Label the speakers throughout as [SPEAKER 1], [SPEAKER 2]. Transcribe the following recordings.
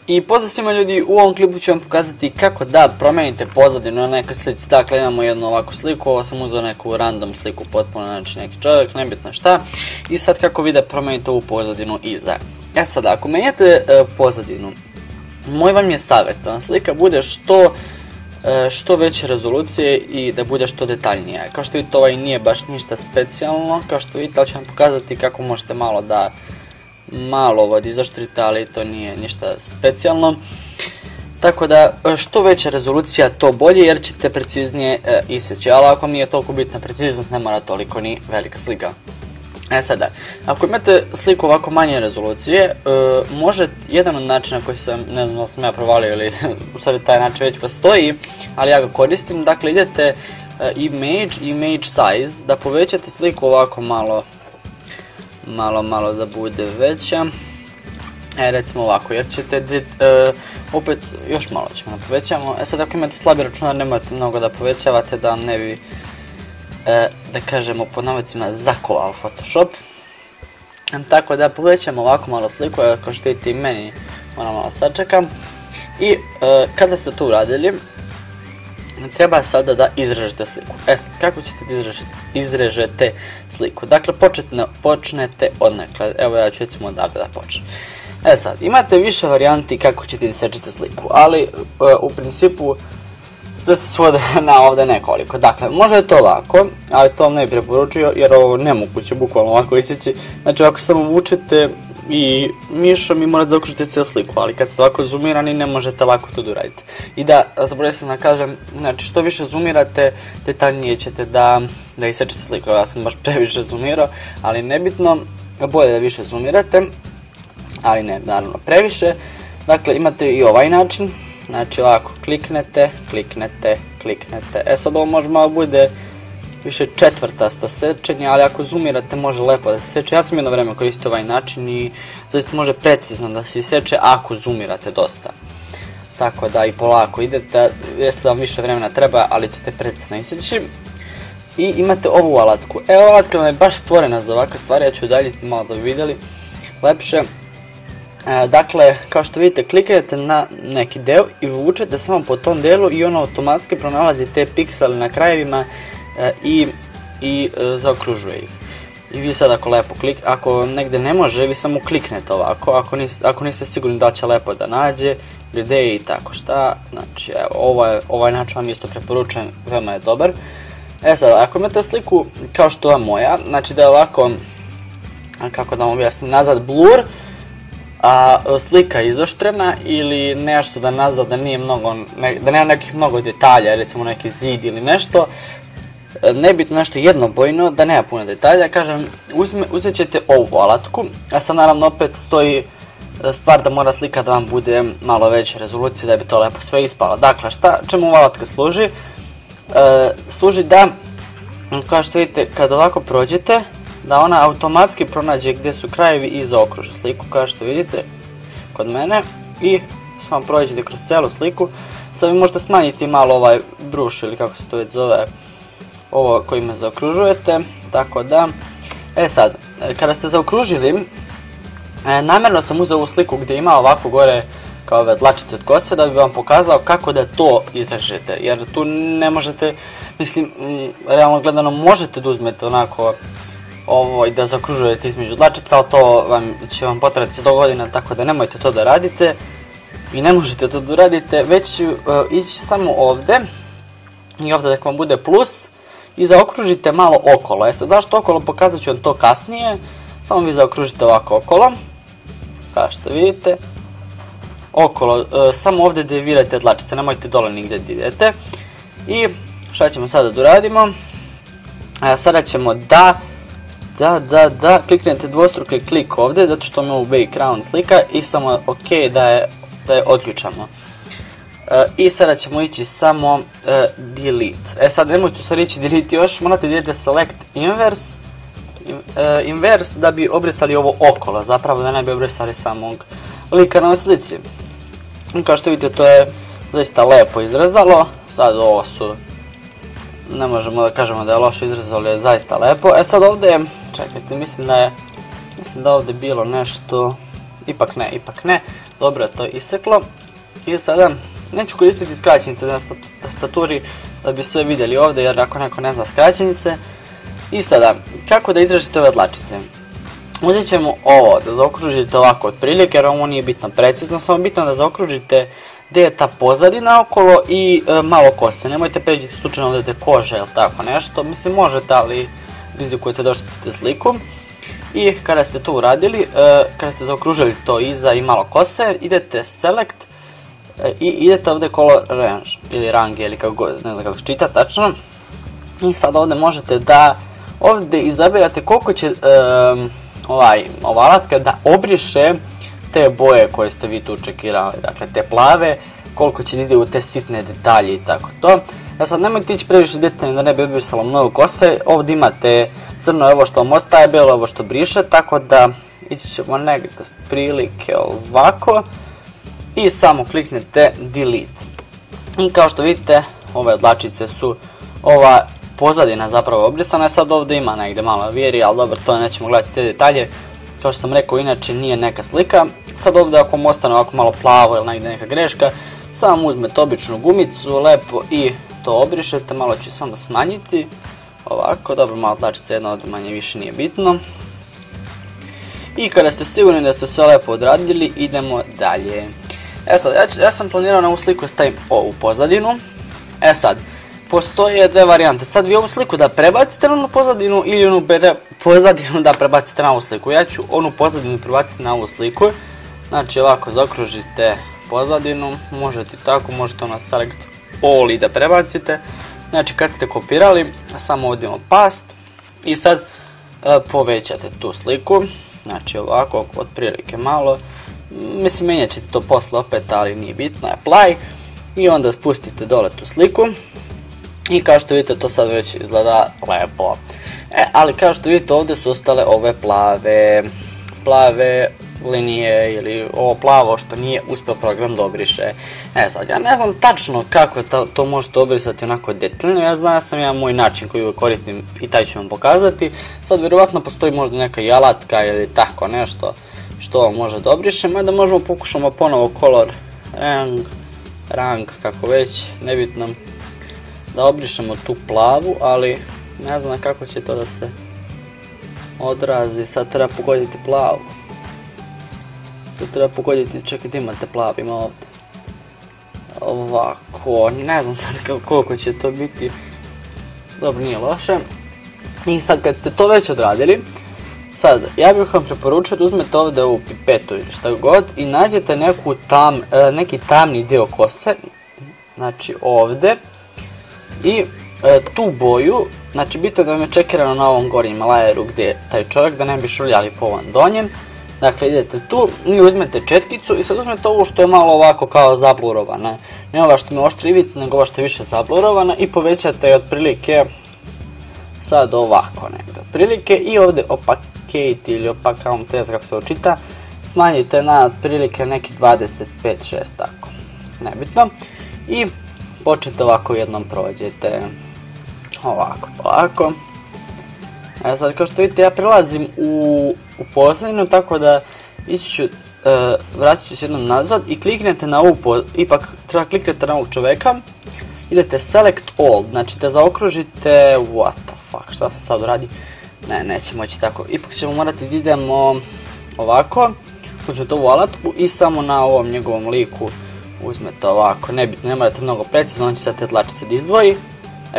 [SPEAKER 1] I pozdrav svima ljudi, u ovom klipu ću vam pokazati kako da promijenite pozadinu na nekoj slici. Dakle, imamo jednu ovakvu sliku, ovo sam uzeo neku random sliku, potpuno znači neki čovjek, nebitno šta. I sad kako vi da promijenite ovu pozadinu iza. Sad, ako menjate pozadinu, moj vam je savjet da vam slika bude što veće rezolucije i da bude što detaljnija. Kao što vidite, ovaj nije baš ništa specijalno, kao što vidite, ali ću vam pokazati kako možete malo ovo izoštrite, ali to nije ništa specijalno. Tako da što veća rezolucija to bolje, jer ćete preciznije iseći, ali ako mi je toliko bitna preciznost, ne mora toliko ni velika slika. Sada, ako imate sliku ovako manje rezolucije, može jedan od načina koji sam, ne znam da sam ja provalio ili u stvari taj način već postoji, ali ja ga koristim. Dakle, idete image size, da povećate sliku ovako malo da bude veća. Recimo ovako, jer ćete opet još malo ćemo da povećamo. Sad ako imate slabi računar, nemojte mnogo da povećavate da vam ne bi, da kažemo pod navodnicima, zakovao Photoshop. Tako da povećamo ovako malo sliku, kao što vidite i meni moram malo sačekam. I kada ste to uradili, treba sada da izrežete sliku. Sad, kako ćete da izrežete sliku? Dakle, počnete odnekle. Evo, ja ću recimo odavde da počnem. Sad, imate više varijanti kako ćete da isečete sliku, ali u principu sve se svode na ovdje nekoliko. Dakle, može je to ovako, ali to vam ne bi preporučio jer ovo nemoguće bukvalno ovako iseći. Znači, ako samo vučete i mišom i morate zaokružiti cijelu sliku, ali kad ste ovako zoomirani ne možete lako to da uradite. I da, zaboravio sam da kažem, znači što više zoomirate, detaljnije ćete da isečete sliku. Ja sam baš previše zoomirao, ali nebitno, bolje da više zoomirate, ali ne, naravno previše. Dakle, imate i ovaj način, znači ovako kliknete. Sad ovo može malo bude više četvrtasto sečenje, ali ako zoomirate može lepo da se seče. Ja sam jedno vreme koristio ovaj način i zaista može precizno da se seče ako zoomirate dosta. Tako da i polako idete, jeste da vam više vremena treba, ali ćete precizno iseći. I imate ovu alatku. Ova alatka vam je baš stvorena za ovakve stvari, ja ću udaljiti malo da bi vidjeli lepše. Dakle, kao što vidite, kliknete na neki deo i vučete samo po tom delu i ono automatski pronalazi te piksele na krajevima i zaokružuje ih. I vi sad ako negdje ne može, vi samo kliknete ovako, ako niste sigurni da će lepo da nađe, gdje i tako šta. Znači, evo, ovaj način vam isto preporučujem, veoma je dobar. Sad, ako imate sliku kao što je moja, znači da je ovako, kako da vam objasnim, nazad blur, a slika izoštrena ili nešto da nazad da nema nekih mnogo detalja, recimo neki zid ili nešto, nebitno nešto jednobojno, da nema puno detalja, kažem, uzet ćete ovu alatku, a sad naravno opet stoji stvar da mora slika da vam bude malo veće rezolucije da bi to lepo sve ispalo. Dakle, čemu ova alatka služi? Služi da, kao što vidite, kad ovako prođete, da ona automatski pronađe gdje su krajevi i zaokruži sliku, kao što vidite kod mene, i samo prođete kroz cijelu sliku. Sad vi možete smanjiti malo ovaj bruš ili kako se to već zove, ovo kojima zaokružujete, tako da. Sad, kada ste zaokružili, namjerno sam uzeo ovu sliku gdje ima ovako gore kao ove dlačice od kose da bi vam pokazao kako da to izrežete, jer tu ne možete, mislim, realno gledano možete da uzmete onako ovo i da zaokružujete između dlačica, ali to će vam potrebati 100 godina, tako da nemojte to da radite i ne možete to da radite, već ću ići samo ovdje i ovdje da vam bude plus i zaokružite malo okolo. Sad zašto okolo, pokazat ću vam to kasnije, samo vi zaokružite ovako okolo, kao što vidite, okolo, samo ovdje gdje virate dlačice, nemojte dole nigdje da idete. I šta ćemo sada da uradimo? Sada ćemo da kliknete dvostruki klik ovdje, zato što imamo background slika, i samo ok da je odključamo. I sada ćemo ići samo delete. Sad nemojte sad ići delete još, morate da idete select inverse da bi obrisali ovo okolo, zapravo da ne bi obrisali samog lika na slici. Kao što vidite, to je zaista lepo izrezalo. Sad ovo su, ne možemo da kažemo da je loše izrezalo, ali je zaista lepo. Sad ovdje, čekajte, mislim da ovdje bilo nešto, ipak ne. Dobro je to iseklo. I sada neću koristiti skraćenice na tastaturi da bi sve vidjeli ovdje, jer ako neko ne zna skraćenice. I sada, kako da izražite ove dlačice? Uzet ćemo ovo, da zaokružite ovako otprilike, jer ovo nije bitno precizno, samo bitno da zaokružite gdje je ta pozadina okolo i malo kose. Nemojte pređiti slučajno ovdje kože ili tako nešto, mislim možete, ali rizikujete da oštetite sliku. I kada ste to uradili, kada ste zaokružili to iza i malo kose, idete select i idete ovdje color range ili range ili kako god, ne znam kako se čita tačno. I sad ovdje možete da ovdje izabirate koliko će ova alatka da obriše te boje koje ste vi tu čekirali, dakle te plave, koliko će da ide u te sitne detalje i tako to. Sad nemojte ići previše detaljno da ne bi obrisalo mnogo kose, ovdje imate crno ovo što vam ostaje, bijelo ovo što briše, tako da ići ćemo negdje prilike ovako i samo kliknete delete. I kao što vidite, ove dlačice su, ova pozadina zapravo obrisana, sad ovdje ima negdje malo vjeri, ali dobro, to nećemo gledati te detalje. Kao što sam rekao, inače nije neka slika. Sad ovdje ako vam ostane ovako malo plavo ili negdje neka greška, samo uzmete običnu gumicu, lepo i to obrišete, malo ću samo smanjiti. Ovako, dobro, malo dlačice jedno ovdje manje više nije bitno. I kada ste sigurni da ste sve lepo odradili, idemo dalje. Sad, ja sam planirao na ovu sliku da stavim ovu pozadinu. Sad, postoje dve varijante. Sad vi ovu sliku da prebacite na onu pozadinu ili onu pozadinu da prebacite na ovu sliku. Ja ću onu pozadinu prebaciti na ovu sliku. Znači ovako zaokružite pozadinu, možete tako, možete na select all i da prebacite. Znači kad ste kopirali, samo ovdje imamo past i sad povećate tu sliku. Znači ovako, otprilike malo. Mislim, mijenjat ćete to posle opet, ali nije bitno, apply. I onda spustite dole tu sliku. I kao što vidite, to sad već izgleda lepo. Ali kao što vidite, ovdje su ostale ove plave linije ili ovo plavo što nije uspio program da obriše. Sad, ja ne znam tačno kako to možete obrisati onako detaljno, ja znam, sam ja moj način koji koristim i taj ću vam pokazati. Sad, vjerovatno postoji možda neka i alatka ili tako nešto što vam može da obriše, mada možemo pokušamo ponovo color rang, kako već, nebitno, da obrišemo tu plavu, ali ne znam kako će to da se odrazi. Sad treba pogoditi plavu. Sad treba pogoditi, čekajte, imate plav, ima ovdje. Ovako, ne znam sad koliko će to biti. Dobro, nije loše. I sad kad ste to već odradili, sad, ja bih vam preporučio da uzmete ovdje ovu pipetu ili šta god i nađete neki tamni dio kose, znači ovdje, i tu boju, znači bitno da vam je čekirano na ovom gornjem lajeru gdje je taj čovjek, da ne bi švrljali po ovom donjem. Dakle, idete tu i uzmete četkicu i sad uzmete ovu što je malo ovako kao zablurovana, ne ova što mi je oštra ivica, nego ova što je više zablurovana i povećate otprilike sad ovako negdje otprilike i ovdje opacate ili opacount, ne znam kako se ovo čita, smanjite na otprilike neki 25-6 tako, nebitno, i počnete ovako jednom prođete, ovako. Sad kao što vidite, ja prelazim u pozadinu, tako da ići ću, vratit ću se jednom nazad i kliknete na ovu, ipak treba kliknete na ovog čovjeka, idete select all, znači da zaokružite, what the fuck, šta sam sad uradio, neće moći tako, ipak ćemo morati da idemo ovako, uzmete ovu alatku i samo na ovom njegovom liku uzmete ovako, nebitno, ne morate mnogo precizno, on će sad te dlačice da izdvoji,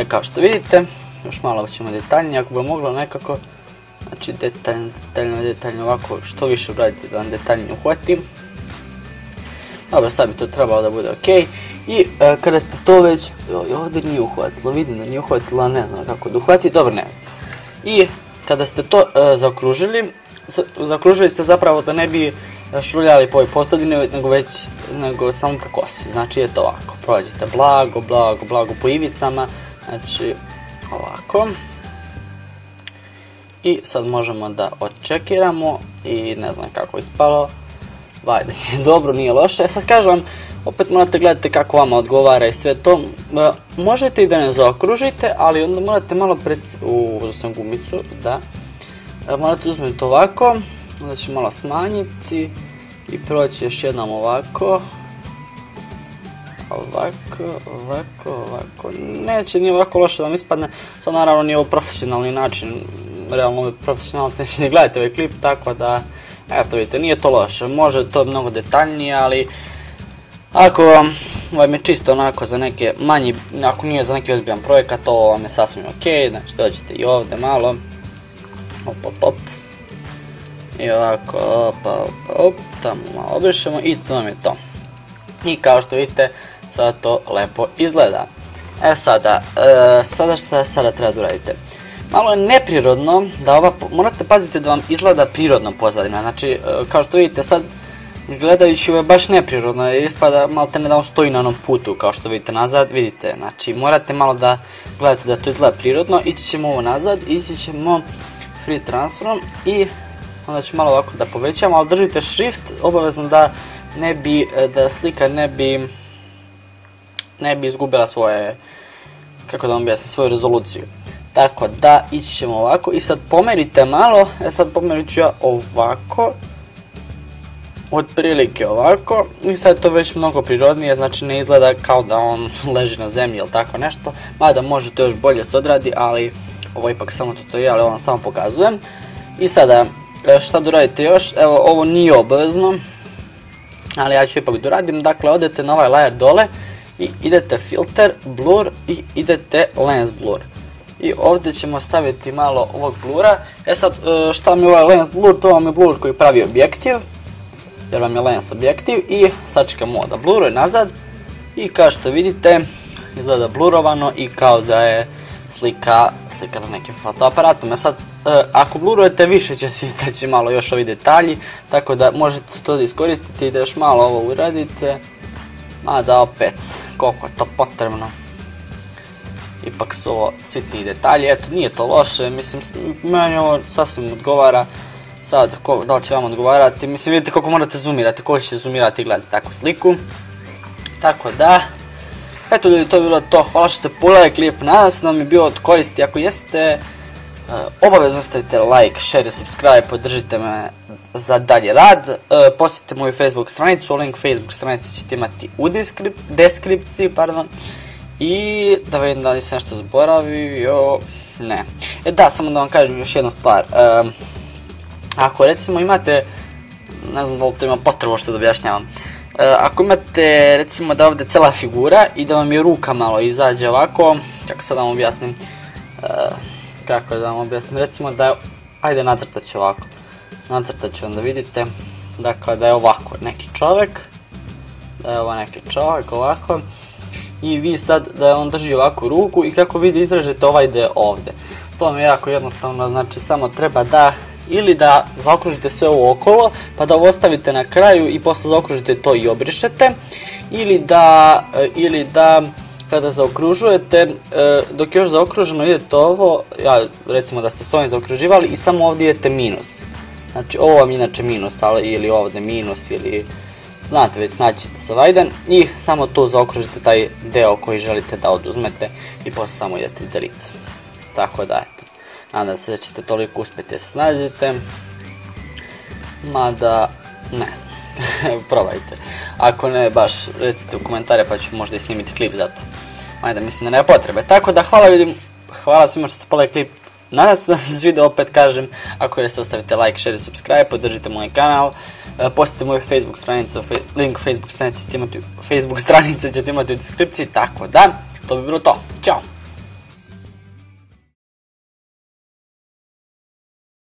[SPEAKER 1] kao što vidite, još malo ćemo detaljnije, ako bi moglo nekako, znači detaljno ovako, što više uradite da vam detaljnije uhvatim. Dobro, sad bi to trebalo da bude ok. I kada ste to već, ovdje nije uhvatilo, vidim da nije uhvatilo, a ne znam kako da uhvati, dobro, ne. I kada ste to zaokružili ste zapravo da ne bi švrljali po ovoj pozadini, nego samo po kosi. Znači je to ovako, prođete blago po ivicama, znači ovako. I sad možemo da odčekiramo i ne znam kako je ispalo. Vajde, dobro, nije loše. Sad kažem vam, opet morate gledati kako vama odgovara i sve to. Možete i da ne zaokružite, ali onda morate malo uzeo sam gumicu, da. Morate uzmeti ovako, onda ću malo smanjiti i proći još jednom ovako. Ovako, neće nije ovako loše da mi ispadne, sad naravno nije ovo profesionalni način, realno profesionalci neće ne gledati ovaj klip, tako da, eto vidite, nije to loše, može to mnogo detaljnije, ali ako vam je čisto onako za neke manji, ako nije za neki ozbiljan projekat, to vam je sasvim ok, znači dođete i ovdje malo, op, i ovako, op, tamo malo obrišemo i to nam je to. I kao što vidite, sada to lepo izgleda. Sada šta sada treba da uradite? Malo je neprirodno da morate paziti da vam izgleda prirodno pozadina, znači kao što vidite sad gledajući ovo je baš neprirodno jer ispada malo te ne da on stoji na onom putu kao što vidite nazad, vidite, znači morate malo da gledate da to izgleda prirodno, ići ćemo ovo nazad, ići ćemo free transform i onda ću malo ovako da povećamo, ali držite shift obavezno da slika ne bi izgubila svoje, kako da vam objasnim, svoju rezoluciju. Tako da ići ćemo ovako i sad pomerite malo, sad pomerit ću ja ovako, otprilike ovako i sad je to već mnogo prirodnije, znači ne izgleda kao da on leži na zemlji ili tako nešto, mada može to još bolje se odradi, ali ovo je ipak samo tutorial, ovo vam samo pokazujem. I sada šta da uradite još, evo ovo nije obavezno, ali ja ću ipak da uradim, dakle odete na ovaj layer dole i idete filter, blur i idete lens blur. I ovdje ćemo staviti malo ovog blura, sad šta mi je ovaj lens blur, to vam je blur koji pravi objektiv, jer vam je lens objektiv i sačekamo da bluruje nazad i kao što vidite izgleda blurovano i kao da je slika na nekim fotoaparatom. Sad ako blurujete više će se istaći malo još ovi detalji, tako da možete to da iskoristite i da još malo ovo uradite, mada opet koliko je to potrebno, ipak su ovo sitni detalji, eto nije to loše, mislim meni ovo sasvim odgovara. Sad, da li će vam odgovarati, mislim vidite koliko morate zoomirati, koliko će zoomirati i gledati takvu sliku. Tako da, eto ljudi, to je bilo to, hvala što ste pogledali klip, nadam se da vam je bio od koristi, ako jeste, obavezno stavite like, share i subscribe, podržite me za dalje rad, posjetite moju Facebook stranicu, link Facebook stranici ćete imati u deskripciji, i da vidim da nisam nešto zaboravio, ne. Da, samo da vam kažem još jednu stvar. Ako recimo imate, ne znam da li to ima potrebu što da objašnjavam, ako imate recimo da ovdje cela figura i da vam je ruka malo izađe ovako, kako sad da vam objasnim, recimo da je, ajde nacrtat ću ovako, nacrtat ću onda vidite, dakle da je ovako neki čovjek, da je ovo neki čovjek ovako i vi sad da on drži ovako ruku i kako vidi izražete ovaj dio ovdje. To vam je jako jednostavno, znači samo treba da ili da zaokružite sve ovo okolo pa da ovo ostavite na kraju i posle zaokružite to i obrišete, ili da kada zaokružujete, dok je još zaokruženo idete ovo, recimo da ste s ovim zaokruživali i samo ovdje idete minus, znači ovo vam je inače minus, ili ovdje minus, ili znate već, snaćete se vajden i samo tu zaokružite taj deo koji želite da oduzmete i posle samo idete delete. Tako da eto, nadam se da ćete toliko uspjeti da se snađete, mada ne znam, probajte. Ako ne, baš recite u komentare pa ću možda i snimiti klip za to. Ajde, mislim da nema potrebe. Tako da hvala svima što ste pogledali klip. Nadam se da vam se svidio, opet kažem, ako jeste ostavite like, share i subscribe, podržite moj kanal, posjetite moju Facebook stranicu, link Facebook stranice ćete imati u deskripciji, tako da, to bi bilo to. Ćao!